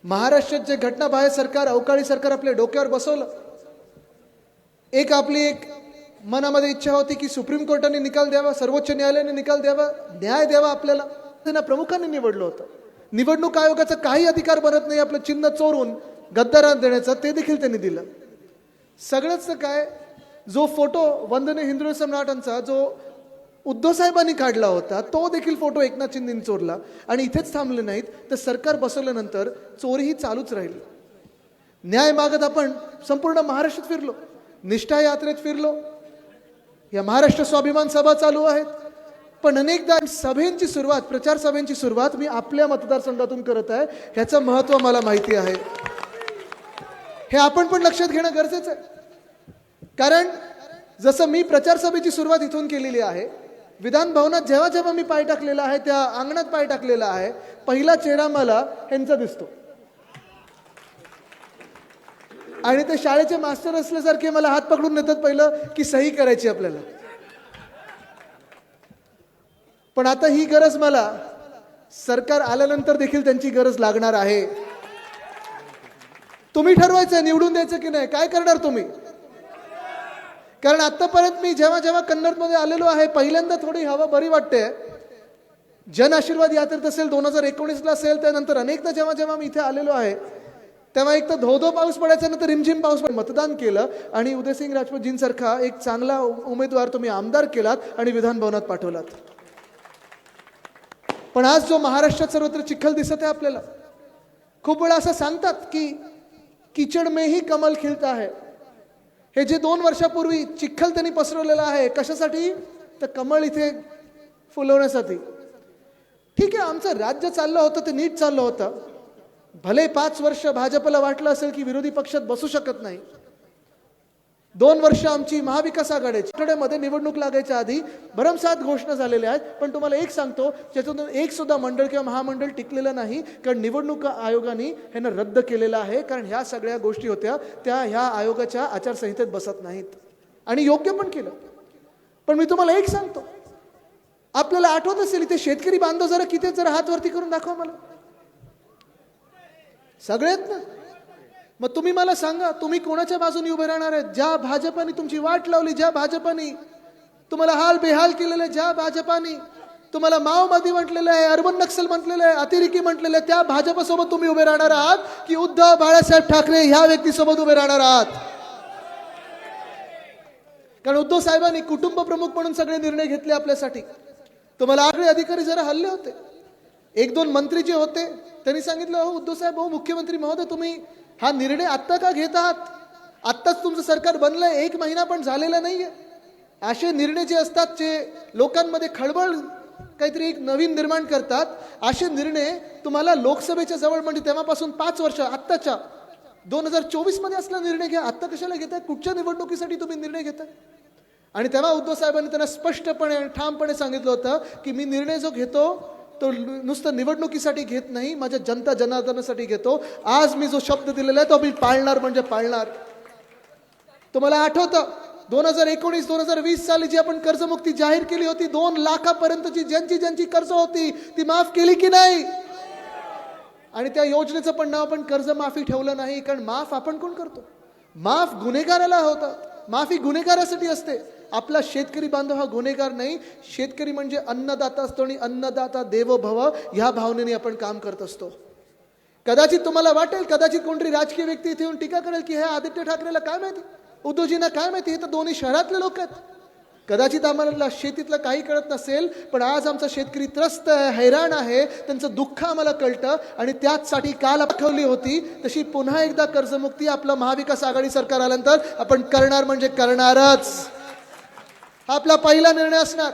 महाराष्ट्रात जे घटनाबाह्य सरकार, अवकाळी सरकार आपल्या डोक्यावर बसवलं, आपली एक मनामध्ये इच्छा होती की सुप्रीम कोर्टाने निकाल द्यावा, सर्वोच्च न्यायालयाने निकाल द्यावा, न्याय द्यावा आपल्याला. त्यांना प्रमुखांनी निवडलं होतं. निवडणूक आयोगाचा काही अधिकार बनत नाही आपलं चिन्ह चोरून गद्दारांना देण्याचा, ते देखील त्यांनी दिलं. सगळंच काय, जो फोटो वंदनीय हिंदू सम्राटांचा जो उद्धव साहेबांनी काढला होता, तो देखील फोटो एकनाथ शिंदेंनी चोरला. आणि इथेच थांबले नाहीत, तर सरकार बसवल्यानंतर चोरीही चालूच राहील. न्याय मागत आपण संपूर्ण महाराष्ट्रात फिरलो, निष्ठा यात्रेत फिरलो, या महाराष्ट्र स्वाभिमान सभा चालू आहेत. पण अनेकदा सभेंची सुरुवात, प्रचार सभेंची सुरुवात मी आपल्या मतदारसंघातून करत आहे. ह्याचं महत्त्व मला माहिती आहे. हे आपण पण लक्षात घेणं गरजेचं आहे. कारण जसं मी प्रचार सभेची सुरुवात इथून केलेली आहे, विधान भवनात जेव्हा जेव्हा मी पाय टाकलेला आहे, त्या अंगणात पाय टाकलेला आहे, पहिला चेहरा मला ह्यांचा दिसतो. आणि ते शाळेचे मास्टर असल्यासारखे मला हात पकडून नेतात पहिलं की सही करायची आपल्याला. पण आता ही गरज मला सरकार आल्यानंतर देखील त्यांची गरज लागणार आहे. तुम्ही ठरवायचं निवडून द्यायचं की नाही, काय करणार तुम्ही. कारण आतापर्यंत मी जेव्हा जेव्हा कन्नडमध्ये आलेलो आहे, पहिल्यांदा थोडी हवा बरी वाटते. जन आशीर्वाद यात्रेत असेल, 2019ला असेल, त्यानंतर अनेकदा जेव्हा जेव्हा मी इथे आलेलो आहे, तेव्हा एक तर धोधो पाऊस पडायचा, नंतर रिमझिम पाऊस पड. मतदान केलं आणि उदयसिंग राजपूतजींसारखा एक चांगला उमेदवार तुम्ही आमदार केलात आणि विधान भवनात पाठवलात. पण आज जो महाराष्ट्रात सर्वत्र चिखल दिसत आहे आपल्याला, खूप वेळा असं सांगतात की कीचड में ही कमल खिलता है. हे जे 2 वर्षापूर्वी चिखल त्यांनी पसरवलेलं आहे, कशासाठी, तर कमळ इथे फुलवण्यासाठी. ठीक आहे, आमचं राज्य चाललं होतं, ते नीट चाललं होतं. भले 5 वर्ष भाजपला वाटलं असेल की विरोधी पक्षात बसू शकत नाही. 2 वर्ष आमची महाविकास आघाडीची आठवड्यामध्ये निवडणूक लागायच्या आधी भरमसाठ घोषणा झालेल्या आहेत. पण तुम्हाला एक सांगतो, त्याच्यातून एक सुद्धा मंडळ किंवा महामंडळ टिकलेलं नाही. कारण निवडणूक आयोगाने ह्यांना रद्द केलेलं आहे. कारण ह्या सगळ्या गोष्टी होत्या त्या ह्या आयोगाच्या आचारसंहितेत बसत नाहीत. आणि योग्य पण केलं. पण मी तुम्हाला एक सांगतो, आपल्याला आठवत असेल इथे शेतकरी बांधव जरा किती, जरा हात वरती करून दाखवा मला. सगळेत ना. मग तुम्ही मला सांगा, तुम्ही कोणाच्या बाजूने उभे राहणार आहेत. ज्या भाजपाने तुमची वाट लावली, ज्या भाजपाने तुम्हाला हाल बेहाल केलेले, ज्या भाजपाने तुम्हाला माओवादी म्हटलेलं आहे, अर्बन नक्सल म्हटलेलं आहे, अतिरेकी म्हटलेलं आहे, त्या भाजपसोबत तुम्ही उभे राहणार आहात की उद्धव बाळासाहेब ठाकरे ह्या व्यक्तीसोबत उभे राहणार आहात. कारण उद्धव साहेबांनी कुटुंब प्रमुख म्हणून सगळे निर्णय घेतले आपल्यासाठी. तुम्हाला आगळे अधिकारी जरा हल्ले होते. 1-2 मंत्री जे होते त्यांनी सांगितलं, हो उद्धव साहेब, हो मुख्यमंत्री महोदय, तुम्ही हा निर्णय आत्ता का घेत आहात. आत्ताच तुमचं सरकार बनलंय, 1 महिना पण झालेला नाहीये. असे निर्णय जे असतात, जे लोकांमध्ये खळबळ काहीतरी एक नवीन निर्माण करतात, असे निर्णय तुम्हाला लोकसभेच्या जवळ, म्हणजे तेव्हापासून 5 वर्ष, आत्ताच्या 2024 मध्ये असला निर्णय घ्या. आत्ता कशाला घेताय, कुठच्या निवडणुकीसाठी तुम्ही निर्णय घेताय. आणि तेव्हा उद्धव साहेबांनी त्यांना स्पष्टपणे आणि ठामपणे सांगितलं होतं की मी निर्णय जो घेतो तो नुसतं निवडणुकीसाठी घेत नाही, माझ्या जनता जनार्दनासाठी घेतो. आज मी जो शब्द दिलेला आहे तो मी पाळणार म्हणजे पाळणार. तुम्हाला आठवतं 2019-2020 साली जी आपण कर्जमुक्ती जाहीर केली होती, 2 लाखापर्यंतची ज्यांची कर्ज होती ती माफ केली की नाही. आणि त्या योजनेचं पण नाव आपण कर्जमाफी ठेवलं नाही. कारण माफ आपण कोण करतो, माफ गुन्हेगाराला होतं. माफी गुन्हेगारासाठी असते. आपला शेतकरी बांधव हा गुन्हेगार नाही. शेतकरी म्हणजे अन्नदाता असतो आणि अन्नदाता देवो भव ह्या भावनेने आपण काम करत असतो. कदाचित तुम्हाला वाटेल, कदाचित कोणतरी राजकीय व्यक्ती इथे येऊन टीका करेल की हे आदित्य ठाकरेला काय माहिती, उद्धवजींना काय माहिती, हे तर दोन्ही शहरातले लोक आहेत. कदाचित आम्हाला शेतीतलं काही कळत नसेल, पण आज आमचा शेतकरी त्रस्त आहे, हैराण आहे, त्यांचं दुःख आम्हाला कळतं. आणि त्याचसाठी काल दाखवली होती तशी पुन्हा एकदा कर्जमुक्ती आपलं महाविकास आघाडी सरकार आल्यानंतर आपण करणार म्हणजे करणारच. हा आपला पहिला निर्णय असणार.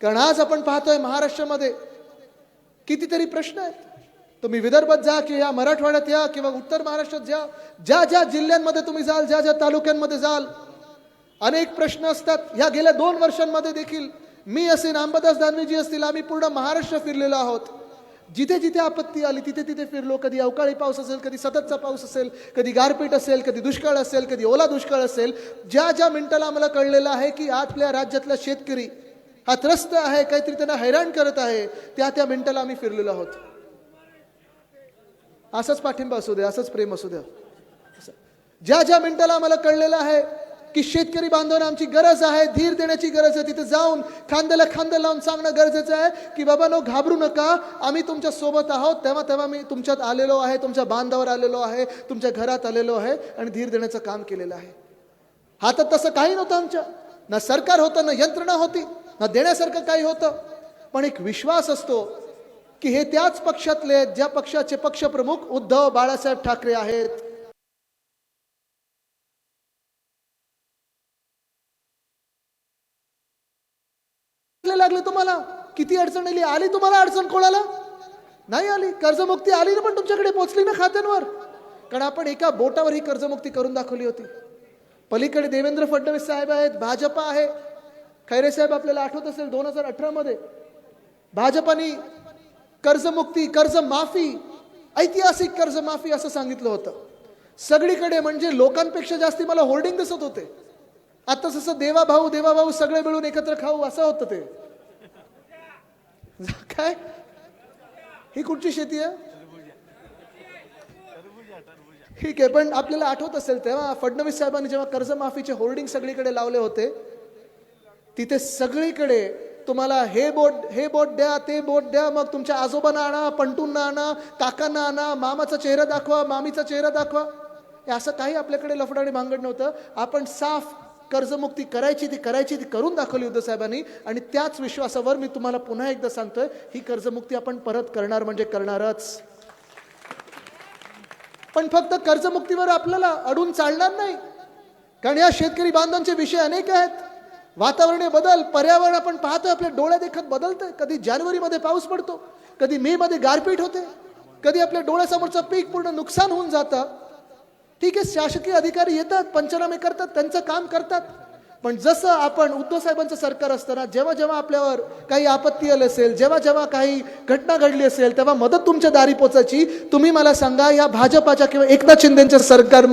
कारण आज आपण पाहतोय महाराष्ट्रामध्ये कितीतरी प्रश्न आहेत. तुम्ही विदर्भात जा किंवा या मराठवाड्यात या किंवा उत्तर महाराष्ट्रात जा, ज्या ज्या जिल्ह्यांमध्ये तुम्ही जाल, ज्या ज्या तालुक्यांमध्ये जाल, अनेक प्रश्न असतात. ह्या गेल्या 2 वर्षांमध्ये देखील मी असेल, अंबादास दानवेजी असतील, आम्ही पूर्ण महाराष्ट्र फिरलेलो आहोत. जिथे जिथे आपत्ती आली तिथे तिथे फिरलो. कधी अवकाळी पाऊस असेल, कधी सततचा पाऊस असेल, कधी गारपीट असेल, कधी दुष्काळ असेल, कधी ओला दुष्काळ असेल. ज्या ज्या मिनिटाला आम्हाला कळलेलं आहे की आपल्या राज्यातला शेतकरी हा त्रस्त आहे, काहीतरी त्यांना हैराण करत आहे, त्या त्या मिनिटाला आम्ही फिरलेलो आहोत. असाच पाठिंबा असू द्या, असंच प्रेम असू द्या. ज्या ज्या मिनिटाला आम्हाला कळलेलं आहे की शेतकरी बांधवांना आमची गरज आहे, धीर देण्याची गरज आहे, तिथे जाऊन खांद्याला खांदा लावून सांगणं गरजेचं आहे की बाबांनो घाबरू नका, आम्ही तुमच्या सोबत आहोत. तेव्हा तेव्हा मी तुमच्यात आलेलो आहे, तुमच्या बांधावर आलेलो आहे, तुमच्या घरात आलेलो आहे आणि धीर देण्याचं काम केलेलं आहे. हातात तसं काही नव्हतं आमच्या, ना सरकार होतं, ना यंत्रणा होती, ना देण्यासारखं काही होतं. पण एक विश्वास असतो की हे त्याच पक्षातले ज्या पक्षाचे पक्षप्रमुख उद्धव बाळासाहेब ठाकरे आहेत. लागले तुम्हाला किती अडचण आली तुम्हाला अडचण कोणाला नाही आली. कर्जमुक्ती आली ना, पण तुमच्याकडे पोहोचली ना खात्यांवर. कारण आपण एका बोटावर ही कर्जमुक्ती करून दाखवली होती. पलीकडे देवेंद्र फडणवीस साहेब आहेत, भाजपा आहे. खैरे साहेब आपल्याला आठवत असेल 2018 मध्ये भाजपाने कर्जमुक्ती, कर्जमाफी, ऐतिहासिक कर्जमाफी असं सांगितलं होतं. सगळीकडे म्हणजे लोकांपेक्षा जास्ती मला होर्डिंग दिसत होते. आता जसं देवा भाऊ सगळे मिळून एकत्र खाऊ असं होतं ते. काय ही कुठची शेती आहे? ठीक आहे, पण आपल्याला आठवत असेल तेव्हा फडणवीस साहेबांनी जेव्हा कर्जमाफीचे होर्डिंग सगळीकडे लावले होते, तिथे सगळीकडे तुम्हाला हे बोट द्या, ते बोट द्या, मग तुमच्या आजोबांना आणा, पंटूंना आणा, काकांना आणा, मामाचा चेहरा दाखवा, मामीचा चेहरा दाखवा. असं काही आपल्याकडे लफडाणी भांगड नव्हतं. आपण साफ कर्जमुक्ती करायची ती करून दाखवली उद्धव साहेबांनी. आणि त्याच विश्वासावर मी तुम्हाला पुन्हा एकदा सांगतोय, ही कर्जमुक्ती आपण परत करणार म्हणजे करणारच. पण फक्त कर्जमुक्तीवर आपल्याला अडून चालणार नाही, कारण या शेतकरी बांधवांचे विषय अनेक आहेत. वातावरणीय बदल, पर्यावरण आपण पाहतोय, आपल्या डोळ्या देखत बदलतंय. कधी जानेवारीमध्ये पाऊस पडतो, कधी मे मध्ये गारपीट होते, कधी आपल्या डोळ्यासमोरचं पीक पूर्ण नुकसान होऊन जातं. ठीक आहे, शासकीय अधिकारी येतात, पंचनामे करतात, त्यांचं काम करतात. पण जसं आपण उद्धव साहेबांचं सरकार असताना जेव्हा जेव्हा आपल्यावर काही आपत्ती आली असेल, जेव्हा जेव्हा काही घटना घडली असेल, तेव्हा मदत तुमच्या दारी पोचायची. तुम्ही मला सांगा, या भाजपाच्या किंवा एकनाथ शिंदेच्या सरकार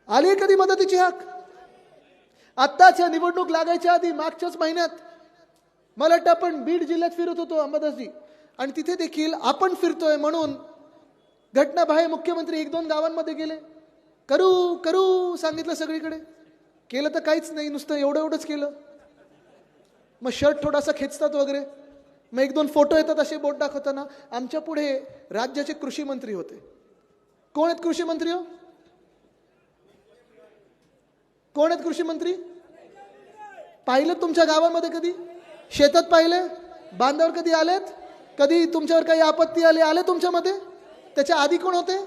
आली कधी मदतीची हाक? आत्ताच्या निवडणूक लागायच्या आधी मागच्याच महिन्यात मला वाटतं आपण बीड जिल्ह्यात फिरत होतो, अंबादासजी, आणि तिथे देखील आपण फिरतोय म्हणून घटनाबाह्य मुख्यमंत्री 1-2 गावांमध्ये गेले. करू सांगितलं सगळीकडे, केलं तर काहीच नाही, नुसतं एवढंच केलं. मग शर्ट थोडासा खेचतात वगैरे, मग 1-2 फोटो येतात असे बोट दाखवताना. आमच्या पुढे राज्याचे कृषी मंत्री होते. कोण आहेत कृषी मंत्री? हो, कोण आहेत कृषी मंत्री? पाहिलं तुमच्या गावामध्ये कधी? शेतात पाहिले? बांधावर कधी आलेत? कधी तुमच्यावर काही आपत्ती आले तुमच्यामध्ये? त्याच्या आधी कोण होते?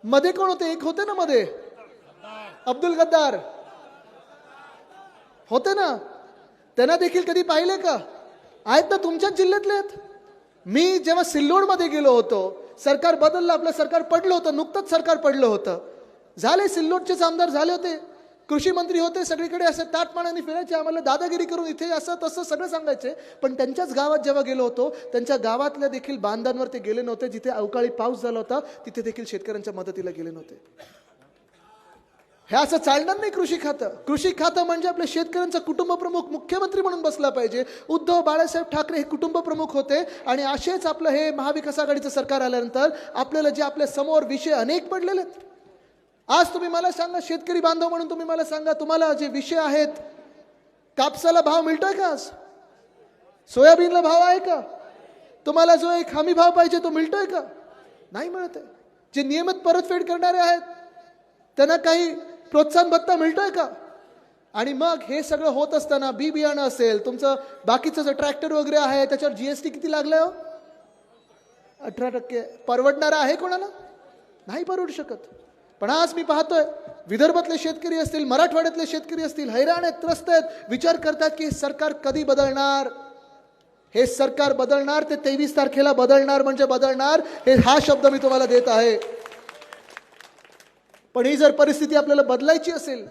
मध्ये कोण होते? एक होते ना मध्ये, अब्दुल गद्दार होते ना. त्यांना देखील कधी पाहिले का? आहेत ना, तुमच्याच जिल्ह्यातले आहेत. मी जेव्हा सिल्लोड मध्ये गेलो होतो, सरकार बदललं, आपलं सरकार पडलं होतं, नुकतंच सरकार पडलं होतं. झाले, सिल्लोडचेच आमदार झाले होते, कृषी मंत्री होते, सगळीकडे असं ताटमानाने फिरायचे, आम्हाला दादागिरी करून इथे असं तसं सगळं सांगायचे. पण त्यांच्याच गावात जेव्हा गेलो होतो, त्यांच्या गावातल्या देखील बांधांवर ते गेले नव्हते. जिथे अवकाळी पाऊस झाला होता तिथे देखील शेतकऱ्यांच्या मदतीला गेले नव्हते. हे असं चालणार नाही. कृषी खातं म्हणजे आपल्या शेतकऱ्यांचा कुटुंब प्रमुख मुख्यमंत्री म्हणून बसला पाहिजे. उद्धव बाळासाहेब ठाकरे हे कुटुंब प्रमुख होते. आणि असेच आपलं हे महाविकास आघाडीचं सरकार आल्यानंतर आपल्याला जे आपल्या समोर विषय अनेक पडलेले आहेत. आज तुम्ही मला सांगा, शेतकरी बांधव म्हणून तुम्ही मला सांगा, तुम्हाला जे विषय आहेत, कापसाला भाव मिळतोय का? आज सोयाबीनला भाव आहे का? तुम्हाला जो एक हमी भाव पाहिजे तो मिळतोय का? नाही मिळत आहे. जे नियमित परतफेड करणारे आहेत त्यांना काही प्रोत्साहन भत्ता मिळतोय का? आणि मग हे सगळं होत असताना बी बियाणं असेल, तुमचं बाकीचं जे ट्रॅक्टर वगैरे आहे त्याच्यावर जीएसटी किती लागलाय? 18%. परवडणारा आहे कोणाला? नाही परवडू शकत. पण आज मी पाहतोय, विदर्भातले शेतकरी असतील, मराठवाड्यातले शेतकरी असतील, हैराण आहेत, त्रस्त आहेत, विचार करतात की सरकार कधी बदलणार. हे सरकार बदलणार, ते 23 तारखेला बदलणार म्हणजे बदलणार, हा शब्द मी तुम्हाला देत आहे. पण ही जर परिस्थिती आपल्याला बदलायची असेल,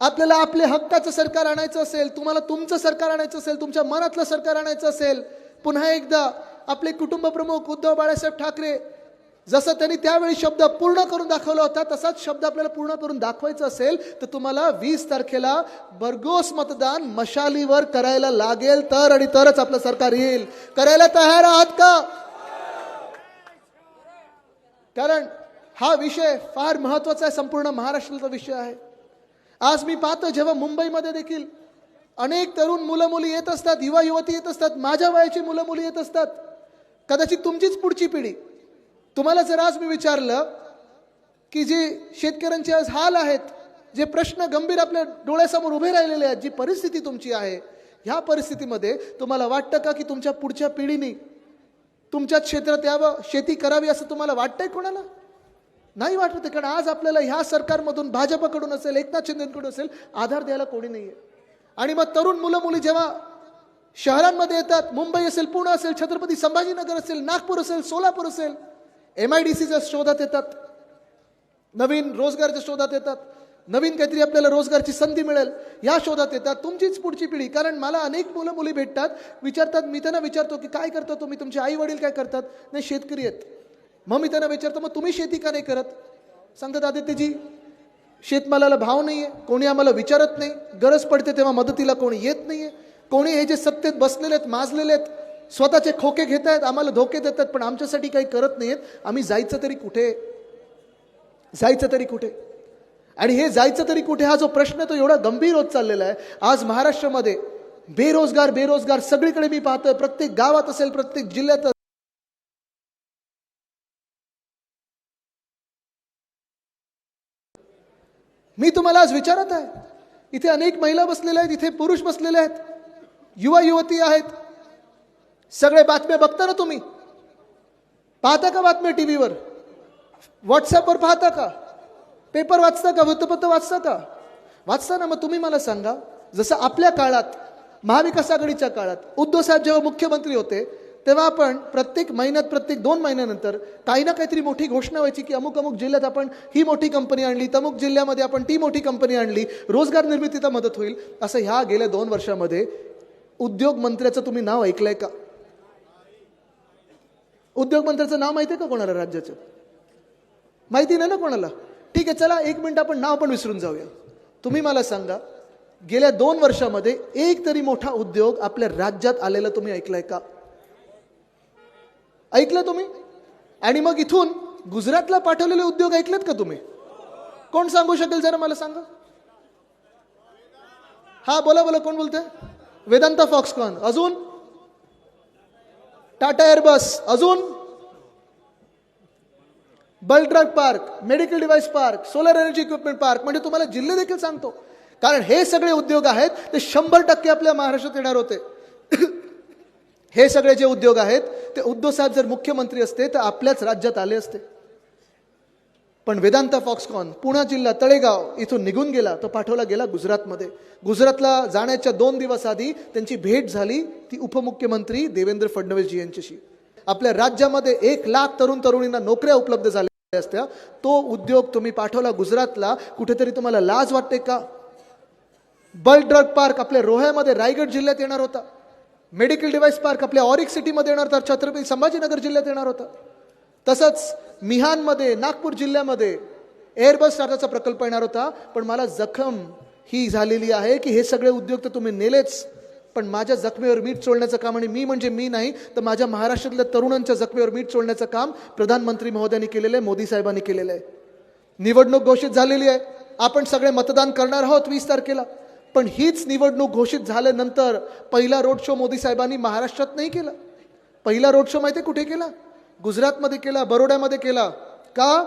आपल्याला आपले हक्काचं सरकार आणायचं असेल, तुम्हाला तुमचं सरकार आणायचं असेल, तुमच्या मनातलं सरकार आणायचं असेल, पुन्हा एकदा आपले कुटुंब प्रमुख उद्धव बाळासाहेब ठाकरे जसं त्यांनी त्यावेळी शब्द पूर्ण करून दाखवला होता तसाच शब्द आपल्याला पूर्ण करून दाखवायचा असेल तर तुम्हाला 20 तारखेला भरघोस मतदान मशालीवर करायला लागेल, तर आणि तरच आपलं सरकार येईल. करायला तयार आहात का? कारण हा विषय फार महत्वाचा आहे, संपूर्ण महाराष्ट्राचा विषय आहे. आज मी पाहतो जेव्हा मुंबईमध्ये देखील अनेक तरुण मुलं मुली येत असतात, युवा युवती येत असतात, माझ्या वयाची मुलं मुली येत असतात, कदाचित तुमचीच पुढची पिढी. तुम्हाला जर आज मी विचारलं की जे शेतकऱ्यांचे आज हाल आहेत, जे प्रश्न गंभीर आपल्या डोळ्यासमोर उभे राहिलेले आहेत, जी परिस्थिती तुमची आहे, ह्या परिस्थितीमध्ये तुम्हाला वाटतं का की तुमच्या पुढच्या पिढीने तुमच्या क्षेत्रात यावं, शेती करावी असं तुम्हाला वाटतंय कोणाला? नाही वाटत. कारण आज आपल्याला ह्या सरकारमधून भाजपकडून असेल, एकनाथ शिंदेकडून असेल, आधार द्यायला कोणी नाहीये. आणि मग तरुण मुलं मुली जेव्हा शहरांमध्ये येतात, मुंबई असेल, पुणे असेल, छत्रपती संभाजीनगर असेल, नागपूर असेल, सोलापूर असेल, MIDCच्या शोधात येतात, नवीन रोजगारच्या शोधात येतात, नवीन काहीतरी आपल्याला रोजगारची संधी मिळेल या शोधात येतात. तुमचीच पुढची पिढी. कारण मला अनेक मुलं मुली भेटतात, विचारतात, मी त्यांना विचारतो की काय करता तुम्ही, तुमचे आई वडील काय करतात? नाही, शेतकरी आहेत. मग मी त्यांना विचारतो, मग तुम्ही शेती का नाही करत? सांगतात, आदित्यजी शेतमालाला भाव नाहीये, कोणी आम्हाला विचारत नाही, गरज पडते तेव्हा मदतीला कोणी येत नाहीये, कोणी हे जे सत्तेत बसलेले आहेत, माजलेले आहेत, स्वतःचे खोके घेत आहेत, आम्हाला धोके देतात, पण आमच्यासाठी काही करत नाहीत. आम्ही जायचं तरी कुठे? जायचं तरी कुठे? आणि हे जायचं तरी कुठे हा जो प्रश्न तो एवढा गंभीर होत चाललेला आहे. आज महाराष्ट्रामध्ये बेरोजगार सगळीकडे मी पाहतोय, प्रत्येक गावात असेल, प्रत्येक जिल्ह्यात. मी तुम्हाला आज विचारत आहे, इथे अनेक महिला बसलेल्या आहेत, इथे पुरुष बसलेले आहेत, युवा युवती आहेत, सगळे बातम्या बघता ना तुम्ही? पाहता का बातम्या टीव्हीवर, व्हॉट्सअपवर पाहता का, पेपर वाचता का, वृत्तपत्र वाचता का? वाचता ना. मग तुम्ही मला सांगा, जसं आपल्या काळात, महाविकास आघाडीच्या काळात उद्धव साहेब जेव्हा मुख्यमंत्री होते तेव्हा आपण प्रत्येक महिन्यात, प्रत्येक 2 महिन्यानंतर काही ना काहीतरी मोठी घोषणा व्हायची की अमुक अमुक जिल्ह्यात आपण ही मोठी कंपनी आणली, तमुक जिल्ह्यामध्ये आपण ती मोठी कंपनी आणली, रोजगार निर्मितीला मदत होईल. असं ह्या गेल्या 2 वर्षामध्ये उद्योग मंत्र्याचं तुम्ही नाव ऐकलंय का? उद्योग मंत्र्याचं नाव माहिती आहे का कोणाला? राज्याचं माहिती नाही ना कोणाला? ठीक आहे, चला 1 मिनिट आपण नाव पण विसरून जाऊया. तुम्ही मला सांगा, गेल्या 2 वर्षामध्ये एक तरी मोठा उद्योग आपल्या राज्यात आलेला तुम्ही ऐकलाय का? ऐकलं तुम्ही? आणि मग इथून गुजरातला पाठवलेले उद्योग ऐकलेत का तुम्ही? कोण सांगू शकेल जरा मला सांगा? हा बोला बोला, कोण बोलतंय? वेदांता फॉक्सकॉन, अजून टाटा एअरबस, अजून bulk drug park, medical device park, solar energy equipment park. म्हणजे तुम्हाला जिल्हे देखील सांगतो, कारण हे सगळे उद्योग आहेत ते 100% आपल्या महाराष्ट्रात येणार होते. हे सगळे जे उद्योग आहेत ते उद्धव साहेब जर मुख्यमंत्री असते तर आपल्याच राज्यात आले असते. पण वेदांता फॉक्सकॉन पुणे जिल्हा तळेगाव इथून निघून गेला, तो पाठवला गेला गुजरातमध्ये. गुजरातला जाण्याच्या 2 दिवस आधी त्यांची भेट झाली ती उपमुख्यमंत्री देवेंद्र फडणवीसजी यांच्याशी. आपल्या राज्यामध्ये 1 लाख तरुण तरुणींना नोकऱ्या उपलब्ध झाल्या असत्या, तो उद्योग तुम्ही पाठवला गुजरातला. कुठेतरी तुम्हाला लाज वाटते का? बल्क ड्रग पार्क आपल्या रोह्यामध्ये रायगड जिल्ह्यात येणार होता, मेडिकल डिव्हाइस पार्क आपल्या ऑरिक सिटीमध्ये येणार होता, छत्रपती संभाजीनगर जिल्ह्यात येणार होता. तसंच मिहानमध्ये, नागपूर जिल्ह्यामध्ये एअरबस टाटाचा प्रकल्प येणार होता. पण मला जखम ही झालेली आहे की हे सगळे उद्योग तर तुम्ही नेलेच, पण माझ्या जखमेवर मीठ चोळण्याचं काम, आणि मी म्हणजे मी नाही तर माझ्या महाराष्ट्रातल्या तरुणांच्या जखमेवर मीठ चोळण्याचं काम प्रधानमंत्री महोदयांनी केलेलं आहे, मोदी साहेबांनी केलेलं आहे. निवडणूक घोषित झालेली आहे, आपण सगळे मतदान करणार आहोत 20 तारखेला. पण हीच निवडणूक घोषित झाल्यानंतर पहिला रोड शो मोदी साहेबांनी महाराष्ट्रात नाही केला. पहिला रोड शो माहिती कुठे केला? गुजरातमध्ये केला, बरोड्यामध्ये केला. का?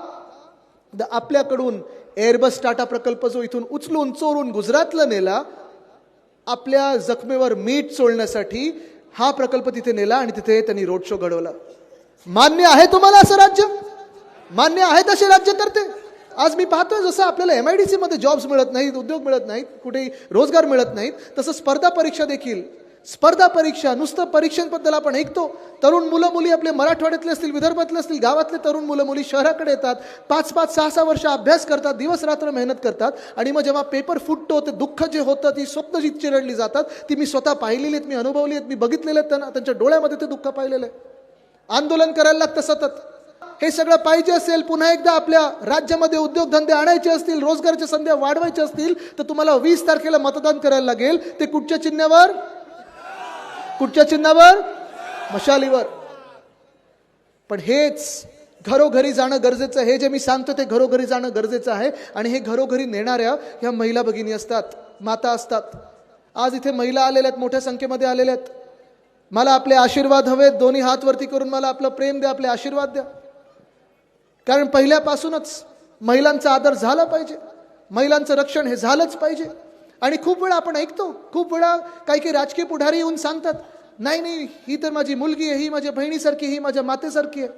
आपल्याकडून एअरबस टाटा प्रकल्प जो इथून उचलून चोरून गुजरातला नेला, आपल्या जखमेवर मीठ चोळण्यासाठी हा प्रकल्प तिथे नेला आणि तिथे त्यांनी रोड शो घडवला. मान्य आहे तुम्हाला असं राज्य? मान्य आहेत असे राज्यकर्ते? आज मी पाहतोय जसं आपल्याला MIDC मध्ये जॉब्स मिळत नाहीत, उद्योग मिळत नाहीत, कुठेही रोजगार मिळत नाहीत, तसं स्पर्धा परीक्षा देखील, स्पर्धा परीक्षा नुसतं परीक्षांबद्दल आपण ऐकतो. तरुण मुलं मुली आपले मराठवाड्यातले असतील, विदर्भातले असतील, गावातले तरुण मुलं मुली शहराकडे येतात, 5-5, 6-6 वर्ष अभ्यास करतात, दिवस रात्र मेहनत करतात, आणि मग जेव्हा पेपर फुटतो ते दुःख जे होतं, ती स्वप्न जी चिरडली जातात, ती मी स्वतः पाहिलेली आहेत, मी अनुभवली आहेत, मी बघितलेले आहेत, त्यांच्या डोळ्यामध्ये ते दुःख पाहिलेलं आहे. आंदोलन करायला लागतं सतत. हे सगळं पाहिजे असेल, पुन्हा एकदा आपल्या राज्यामध्ये उद्योगधंदे आणायचे असतील, रोजगाराच्या संधी वाढवायच्या असतील, तर तुम्हाला 20 तारखेला मतदान करायला लागेल. ते कुठच्या चिन्हावर? कुठच्या चिन्हावर? मशालीवर. पण हेच घरोघरी जाणं गरजेचं आहे. हे जे मी सांगतो ते घरोघरी जाणं गरजेचं आहे. आणि हे घरोघरी नेणाऱ्या ह्या महिला भगिनी असतात, माता असतात. आज इथे महिला आलेल्या आहेत, मोठ्या संख्येमध्ये आलेल्या आहेत. मला आपले आशीर्वाद हवेत. दोन्ही हात वरती करून मला आपलं प्रेम द्या, आपले आशीर्वाद द्या. कारण पहिल्यापासूनच महिलांचा आदर झाला पाहिजे, महिलांचं रक्षण हे झालंच पाहिजे. आणि खूप वेळा आपण ऐकतो, खूप वेळा काही राजकीय पुढारी येऊन सांगतात, नाही नाही, ही तर माझी मुलगी आहे, ही माझ्या बहिणीसारखी, ही माझ्या मातेसारखी आहे.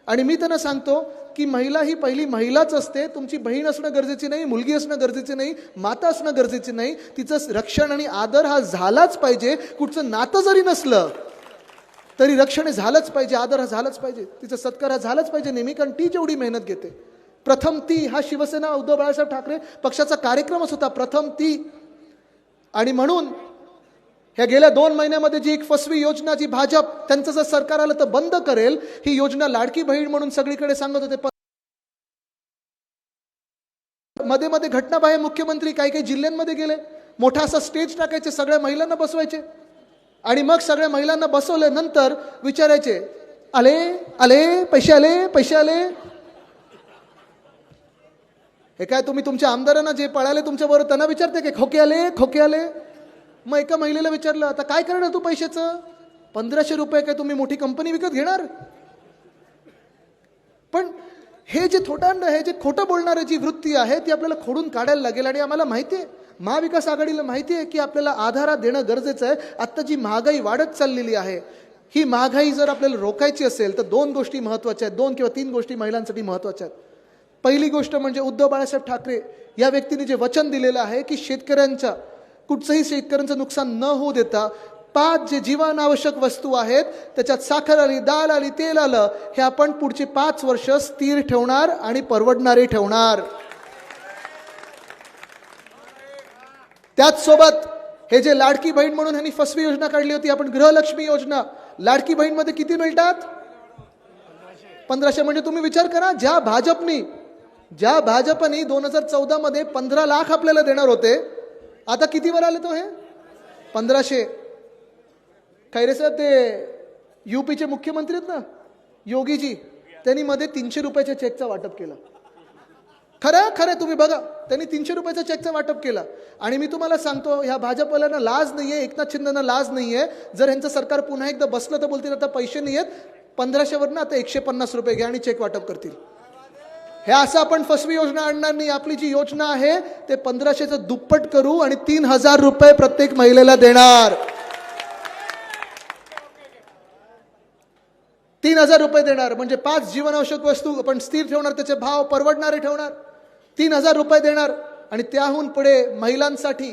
आणि मी त्यांना सांगतो की महिला ही पहिली महिलाच असते. तुमची बहीण असणं गरजेची नाही, मुलगी असणं गरजेची नाही, माता असणं गरजेची नाही. तिचं रक्षण आणि आदर हा झालाच पाहिजे. कुठचं नातं जरी नसलं तरी रक्षण हे झालंच पाहिजे, आदर हा झालाच पाहिजे, तिचा सत्कार हा झालाच पाहिजे नेहमी. कारण ती जेवढी मेहनत घेते, प्रथम ती, हा शिवसेना उद्धव बाळासाहेब ठाकरे पक्षाचा कार्यक्रमच होता, प्रथम ती. आणि म्हणून ह्या गेल्या 2 महिन्यामध्ये जी एक फसवी योजना, जी भाजप त्यांचं जर सरकार आलं तर बंद करेल, ही योजना लाडकी बहीण म्हणून सगळीकडे सांगत होते. मध्ये मध्ये घटनाबाह्य मुख्यमंत्री काही काही जिल्ह्यांमध्ये गेले, मोठा असा स्टेज टाकायचे, सगळ्या महिलांना बसवायचे. आणि मग सगळ्या महिलांना बसवल्यानंतर विचारायचे, आले आले पैसे, आले पैसे, आले. हे काय तुम्ही तुमच्या आमदारांना जे पळाले तुमच्याबरोबर त्यांना विचारते की खोके आले, खोके आले? मग एका महिलेला विचारलं, आता काय करणार तू पैशाचं? 1500 रुपये काय तुम्ही मोठी कंपनी विकत घेणार? पण हे जे थोटांड, हे जे खोटं बोलणारे जी वृत्ती आहे ती आपल्याला खोडून काढायला लागेल. आणि आम्हाला माहिती आहे, महाविकास आघाडीला माहिती आहे की आपल्याला आधार देणं गरजेचं आहे. आत्ता जी महागाई वाढत चाललेली आहे, ही महागाई जर आपल्याला रोखायची असेल तर 2 गोष्टी महत्त्वाच्या आहेत, 2 किंवा 3 गोष्टी महिलांसाठी महत्त्वाच्या आहेत. पहिली गोष्ट म्हणजे उद्धव बाळासाहेब ठाकरे या व्यक्तीने जे वचन दिलेलं आहे की शेतकऱ्यांच्या, कुठचंही शेतकऱ्यांचं नुकसान न होऊ देता 5 जे जीवनावश्यक वस्तू आहेत, त्याच्यात साखर आली, डाळ आली, तेल आलं, हे आपण पुढचे 5 वर्ष स्थिर ठेवणार आणि परवडणारे ठेवणार. त्याच सोबत हे जे लाडकी बहीण म्हणून ह्यांनी फसवी योजना काढली होती, आपण गृहलक्ष्मी योजना, लाडकी बहीण मध्ये किती मिळतात? 1500. म्हणजे तुम्ही विचार करा, ज्या भाजपनी 2014 मध्ये 15 लाख आपल्याला देणार होते, आता कितीवर आले तो? हे 1500. खैरे साहेब ते यूपीचे मुख्यमंत्री आहेत ना, योगीजी, त्यांनी मध्ये 300 रुपयाच्या चेकचं वाटप केलं. खरं तुम्ही बघा, त्यांनी 300 रुपयाच्या चेकचं वाटप केलं. आणि मी तुम्हाला सांगतो, ह्या भाजपवाल्यांना लाज नाहीये, एकनाथ शिंदेना लाज नाहीये. जर ह्यांचं सरकार पुन्हा एकदा बसलं तर बोलतील आता पैसे नाही आहेत, 1500वरनं आता 150 रुपये घ्या आणि चेक वाटप करतील. हे असं आपण फसवी योजना आणणार नाही. आपली जी योजना आहे ते 1500चं दुप्पट करू आणि 3000 रुपये प्रत्येक महिलेला देणार. 3000 रुपये देणार म्हणजे 5 जीवनावश्यक वस्तू आपण स्थिर ठेवणार, त्याचे भाव परवडणारे ठेवणार, 3000 रुपये देणार. आणि त्याहून पुढे महिलांसाठी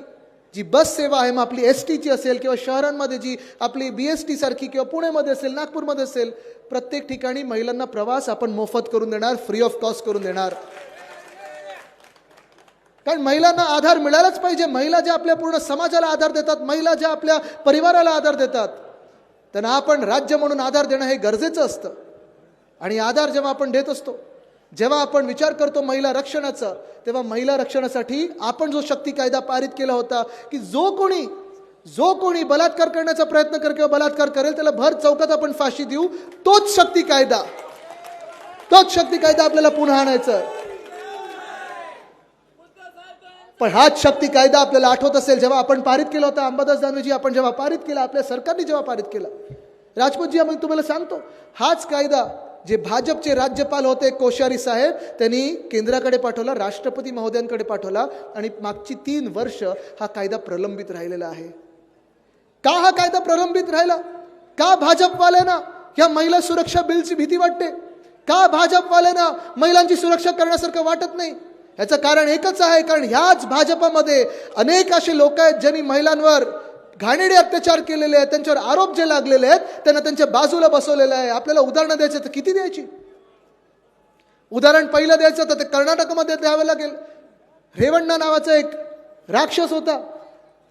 जी बस सेवा आहे, मग आपली STची असेल किंवा शहरांमध्ये जी आपली BST सारखी किंवा पुणेमध्ये असेल, नागपूरमध्ये असेल, प्रत्येक ठिकाणी महिलांना प्रवास आपण मोफत करून देणार, फ्री ऑफ कॉस्ट करून देणार. कारण महिलांना आधार मिळालाच पाहिजे. महिला ज्या आपल्या पूर्ण समाजाला आधार देतात, महिला ज्या आपल्या परिवाराला आधार देतात, त्यांना आपण राज्य म्हणून आधार देणं हे गरजेचं असतं. आणि आधार जेव्हा आपण देत असतो, जेव्हा आपण विचार करतो महिला रक्षणाचा, तेव्हा महिला रक्षणासाठी आपण जो शक्ती कायदा पारित केला होता की जो कोणी बलात्कार करण्याचा प्रयत्न करेल किंवा बलात्कार करेल त्याला भर चौकात आपण फाशी देऊ, तोच शक्ती कायदा आपल्याला पुन्हा आणायचा. पण हाच शक्ती कायदा आपल्याला आठवत असेल जेव्हा आपण पारित केला होता, अंबादास दानवेजी, आपण जेव्हा पारित केला, आपल्या सरकारने जेव्हा पारित केला, राजपूतजी, आम्ही तुम्हाला सांगतो, हाच कायदा जे भाजपचे राज्यपाल होते कोश्यारी साहेब, त्यांनी केंद्राकडे पाठवला, राष्ट्रपती महोदयांकडे पाठवला. आणि मागची 3 वर्ष हा कायदा प्रलंबित राहिलेला आहे. का हा कायदा प्रलंबित राहिला? का भाजपवाल्यांना या महिला सुरक्षा बिलची भीती वाटते? का भाजपवाल्यांना महिलांची सुरक्षा करण्यासारखं वाटत नाही? याचं कारण एकच आहे, कारण ह्याच भाजपामध्ये अनेक असे लोक आहेत ज्यांनी महिलांवर घाणेरडे अत्याचार केलेले आहेत, त्यांच्यावर आरोप जे लागलेले आहेत, त्यांना त्यांच्या बाजूला बसवलेलं आहे. आपल्याला उदाहरणं द्यायचं तर किती द्यायची? उदाहरण पहिलं द्यायचं तर ते कर्नाटकमध्ये द्यावं लागेल. रेवण्णा नावाचा एक राक्षस होता,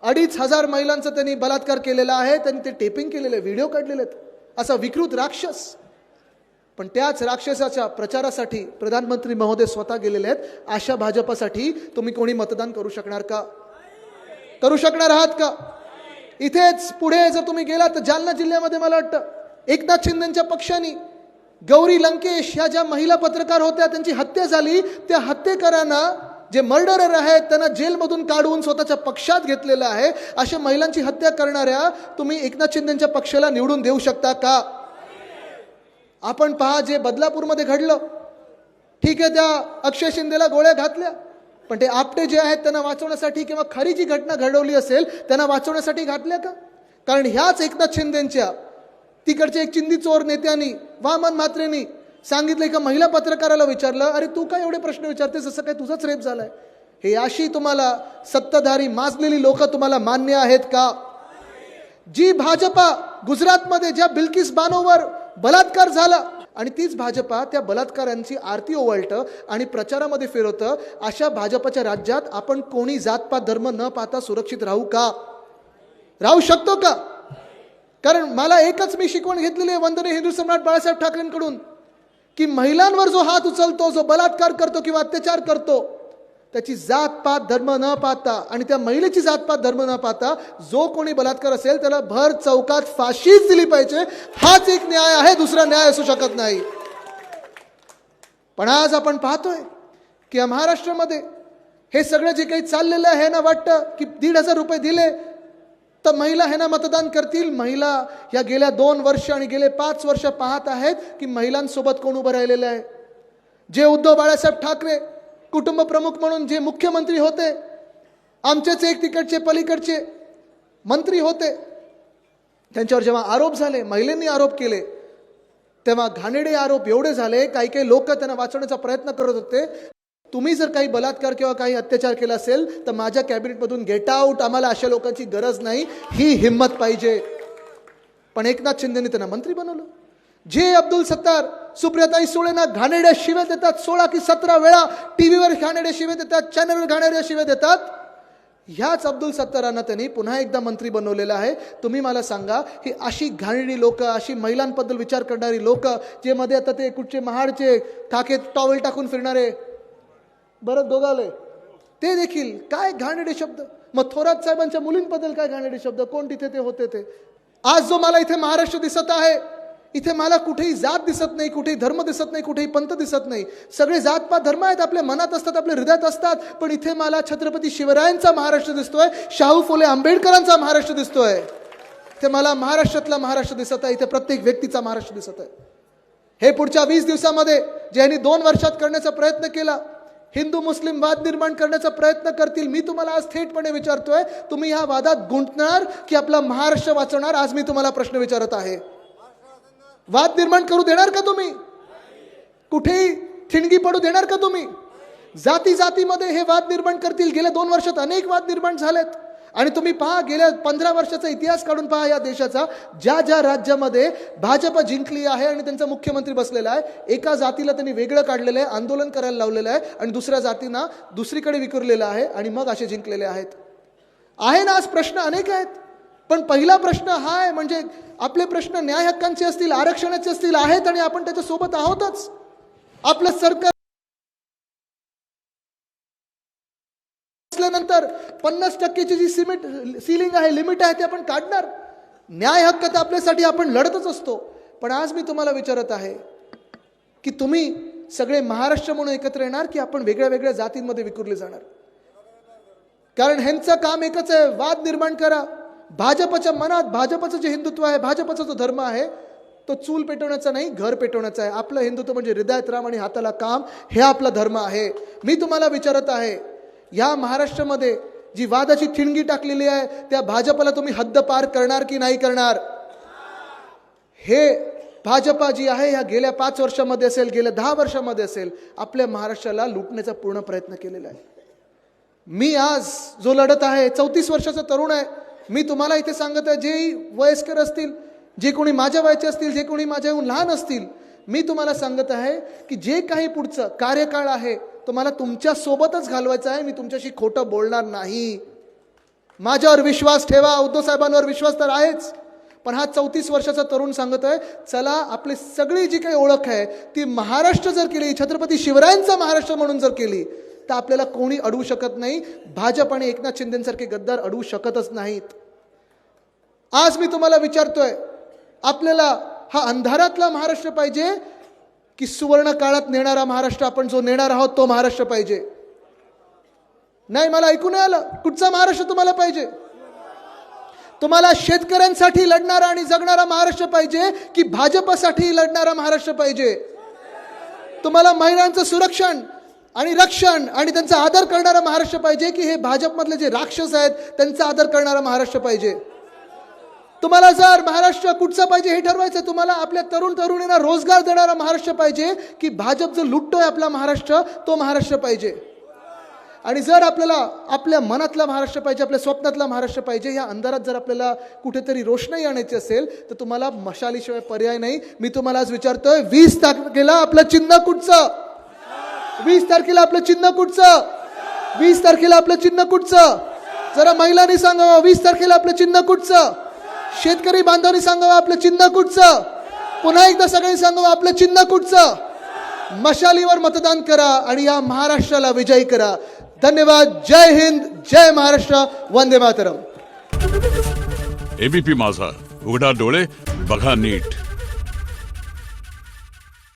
2500 महिलांचा त्यांनी बलात्कार केलेला आहे. त्यांनी ते टेपिंग केलेले, व्हिडिओ काढलेले आहेत. असा विकृत राक्षस पण त्याच राक्षसाच्या प्रचारासाठी प्रधानमंत्री महोदय स्वतः गेलेले आहेत. अशा भाजपासाठी तुम्ही कोणी मतदान करू शकणार का? करू शकणार आहात का? इथेच पुढे जर तुम्ही गेला तर जालना जिल्ह्यामध्ये मला वाटतं एकनाथ शिंदेच्या पक्षाने गौरी लंकेश ह्या ज्या महिला पत्रकार होत्या त्यांची हत्या झाली, त्या हत्येकरांना जे मर्डरर आहेत त्यांना जेलमधून काढून स्वतःच्या पक्षात घेतलेलं आहे. अशा महिलांची हत्या करणाऱ्या तुम्ही एकनाथ शिंदेच्या पक्षाला निवडून देऊ शकता का? आपण पहा जे बदलापूरमध्ये घडलं, ठीक आहे त्या अक्षय शिंदेला गोळ्या घातल्या, पण ते आपटे जे आहेत त्यांना वाचवण्यासाठी किंवा खरी जी घटना घडवली असेल त्यांना वाचवण्यासाठी घातल्या का? कारण ह्याच एकनाथ शिंदेच्या तिकडचे एक चिंदी चोर नेत्यांनी वामन म्हात्रेंनी सांगितलं एका महिला पत्रकाराला विचारलं, अरे तू काय एवढे प्रश्न विचारतेस, असं काय तुझाच रेप झालाय? हे अशी तुम्हाला सत्ताधारी माजलेली लोक तुम्हाला मान्य आहेत का? जी भाजपा गुजरातमध्ये ज्या बिल्किस बानोवर बलात्कार झाला आणि तीच भाजपा त्या बलात्कारांची आरती ओवाळतं आणि प्रचारामध्ये फिरवतं, अशा भाजपाच्या राज्यात आपण कोणी जातपात धर्म न पाहता सुरक्षित राहू का? राहू शकतो का? कारण मला एकच मी शिकवण घेतलेली आहे वंदनीय हिंदू सम्राट बाळासाहेब ठाकरेंकडून, की महिलांवर जो हात उचलतो, जो बलात्कार करतो किंवा अत्याचार करतो, त्याची जातपात धर्म न पाहता आणि त्या महिलेची जातपात धर्म न पाहता जो कोणी बलात्कार असेल त्याला भर चौकात फाशीच दिली पाहिजे. हाच एक न्याय आहे, दुसरा न्याय असू शकत नाही. पण आज आपण पाहतोय की महाराष्ट्रामध्ये हे सगळं जे काही चाललेलं आहे ना, वाटतं की 1,500 रुपये दिले तर महिला है ना मतदान करतील. महिला या गेल्या 2 वर्ष आणि गेले 5 वर्ष पाहत आहेत की महिलांसोबत कोण उभं राहिलेलं आहे. जे उद्धव बाळासाहेब ठाकरे कुटुंब प्रमुख म्हणून जे मुख्यमंत्री होते, आमचेच एक तिकडचे पलीकडचे मंत्री होते, त्यांच्यावर जेव्हा आरोप झाले, महिलांनी आरोप केले, तेव्हा घाणेरडे आरोप एवढे झाले, काही काही लोक त्यांना वाचवण्याचा प्रयत्न करत होते. तुम्ही जर काही बलात्कार किंवा काही अत्याचार केला असेल तर माझ्या कॅबिनेटमधून गेट आउट, आम्हाला अशा लोकांची गरज नाही, ही हिंमत पाहिजे. पण एकनाथ शिंदेने त्यांना मंत्री बनवलं. जे अब्दुल सत्तार सुप्रियाताई सुळेंना घाणेरड्या शिव्या देतात, 16 की 17 वेळा टीव्हीवर घाणेरड्या शिव्या देतात, चॅनलवर घाणेरड्या शिव्या देतात, ह्याच अब्दुल सत्तारांना त्यांनी पुन्हा एकदा मंत्री बनवलेलं आहे. तुम्ही मला सांगा ही अशी घाणेरडी लोक, अशी महिलांबद्दल विचार करणारी लोक, जे मध्ये आता ते कुठचे महाडचे काके टॉवेल टाकून फिरणारे बरं दोघाले, ते देखील काय घाणेरडे शब्द. मग थोरात साहेबांच्या मुलींबद्दल काय घाणेरडे शब्द, कोण तिथे ते होते ते. आज जो मला इथे महाराष्ट्र दिसत आहे, इथे मला कुठेही जात दिसत नाही, कुठेही धर्म दिसत नाही, कुठेही पंथ दिसत नाही. सगळे जातपात धर्म आहेत, आपल्या मनात असतात, आपल्या हृदयात असतात. पण इथे मला छत्रपती शिवरायांचा महाराष्ट्र दिसतोय, शाहू फुले आंबेडकरांचा महाराष्ट्र दिसतोय. इथे मला महाराष्ट्रातला महाराष्ट्र दिसत आहे, इथे प्रत्येक व्यक्तीचा महाराष्ट्र दिसत आहे. हे पुढच्या 20 दिवसामध्ये ज्यांनी 2 वर्षात करण्याचा प्रयत्न केला, हिंदू मुस्लिम वाद निर्माण करण्याचा प्रयत्न करतील, मी तुम्हाला आज थेटपणे विचारतोय, तुम्ही ह्या वादात गुंतणार की आपला महाराष्ट्र वाचवणार? आज मी तुम्हाला प्रश्न विचारत आहे. वाद निर्माण करू देणार का तुम्ही? कुठेही ठिणगी पडू देणार का तुम्ही? जाती जातीमध्ये हे वाद निर्माण करतील. गेल्या 2 वर्षात अनेक वाद निर्माण झालेत आणि तुम्ही पहा, गेल्या 15 वर्षाचा इतिहास काढून पहा या देशाचा. ज्या ज्या राज्यामध्ये भाजप जिंकली आहे आणि त्यांचा मुख्यमंत्री बसलेला आहे, एका जातीला त्यांनी वेगळं काढलेलं आहे, आंदोलन करायला लावलेलं आहे आणि दुसऱ्या जातींना दुसरीकडे विखुरलेलं आहे आणि मग असे जिंकलेले आहेत. आहे ना, आज प्रश्न अनेक आहेत. पण पहिला प्रश्न हा आहे, म्हणजे आपले प्रश्न न्याय हक्कांचे असतील, आरक्षणाचे असतील, आहेत आणि आपण त्याच्या सोबत आहोतच. आपलं सरकार नंतर 50% जी सिलिंग आहे, लिमिट आहे, ते आपण काढणार. न्याय हक्क तर आपल्यासाठी आपण लढतच असतो. पण आज मी तुम्हाला विचारत आहे की तुम्ही सगळे महाराष्ट्र म्हणून एकत्र येणार की आपण वेगळ्या वेगळ्या जातींमध्ये विखुरले जाणार? कारण ह्यांचं काम एकच आहे, वाद निर्माण करा. भाजपच्या मनात भाजपचं जे हिंदुत्व आहे, भाजपचा जो धर्म आहे, तो चूल पेटवण्याचा नाही, घर पेटवण्याचा आहे. आपलं हिंदुत्व म्हणजे हृदयात राम आणि हाताला काम, हे आपला धर्म आहे. मी तुम्हाला विचारत आहे, या महाराष्ट्रामध्ये जी वादाची ठिणगी टाकलेली आहे, त्या भाजपला तुम्ही हद्द पार करणार की नाही करणार? हे भाजपा जी आहे, ह्या गेल्या 5 वर्षामध्ये असेल, गेल्या 10 वर्षामध्ये असेल, आपल्या महाराष्ट्राला लुटण्याचा पूर्ण प्रयत्न केलेला आहे. मी आज जो लढत आहे, 34 वर्षाचा तरुण आहे. मी तुम्हाला इथे सांगत आहे, जे वयस्कर असतील, जे कोणी माझ्या वयाचे असतील, जे कोणी माझ्याहून लहान असतील, मी तुम्हाला सांगत आहे की जे काही पुढचं कार्यकाळ आहे तो मला तुमच्या सोबतच घालवायचा आहे. मी तुमच्याशी खोटं बोलणार नाही. माझ्यावर विश्वास ठेवा. उद्धव साहेबांवर विश्वास तर आहेच, पण हा 34 वर्षाचा तरुण सांगतोय, चला आपली सगळी जी काही ओळख आहे ती महाराष्ट्र जर केली, छत्रपती शिवरायांचा महाराष्ट्र म्हणून जर केली, तर आपल्याला कोणी अडवू शकत नाही. भाजप आणि एकनाथ शिंदेसारखे गद्दार अडवू शकतच नाहीत. आज मी तुम्हाला विचारतोय, आपल्याला हा अंधारातला महाराष्ट्र पाहिजे की सुवर्ण काळात नेणारा महाराष्ट्र, आपण जो नेणार आहोत तो महाराष्ट्र पाहिजे? नाही, मला ऐकू नाही आलं. कुठचा महाराष्ट्र तुम्हाला पाहिजे? तुम्हाला शेतकऱ्यांसाठी लढणारा आणि जगणारा महाराष्ट्र पाहिजे की भाजपसाठी लढणारा महाराष्ट्र पाहिजे? तुम्हाला महिलांचं सुरक्षण आणि रक्षण आणि त्यांचा आदर करणारा महाराष्ट्र पाहिजे की हे भाजपमधले जे राक्षस आहेत त्यांचा आदर करणारा महाराष्ट्र पाहिजे? तुम्हाला जर महाराष्ट्र कुठचा पाहिजे हे ठरवायचं, तुम्हाला आपल्या तरुण तरुणींना रोजगार देणारा महाराष्ट्र पाहिजे की भाजप जो लुटतोय आपला महाराष्ट्र तो महाराष्ट्र पाहिजे? आणि जर आपल्याला आपल्या मनातला महाराष्ट्र पाहिजे, आपल्या स्वप्नातला महाराष्ट्र पाहिजे, या अंधारात जर आपल्याला कुठेतरी रोषणाई आणायची असेल तर तुम्हाला मशालीशिवाय पर्याय नाही. मी तुम्हाला आज विचारतोय, 20 तारखेला आपलं चिन्ह कुठचं? 20 तारखेला आपलं चिन्ह कुठचं? 20 तारखेला आपलं चिन्ह कुठचं? जरा महिलांनी सांगावं, 20 तारखेला आपलं चिन्ह कुठचं? शेतकरी बांधवांनी सांगावं, आपलं चिन्ह कुठचं? पुन्हा एकदा सगळ्यांनी सांगावं, आपलं चिन्ह कुठचं? मशालीवर मतदान करा आणि या महाराष्ट्राला विजयी करा. धन्यवाद. जय हिंद, जय महाराष्ट्र, वंदे मातरम. एबीपी माझा, उघडा डोळे बघा नीट.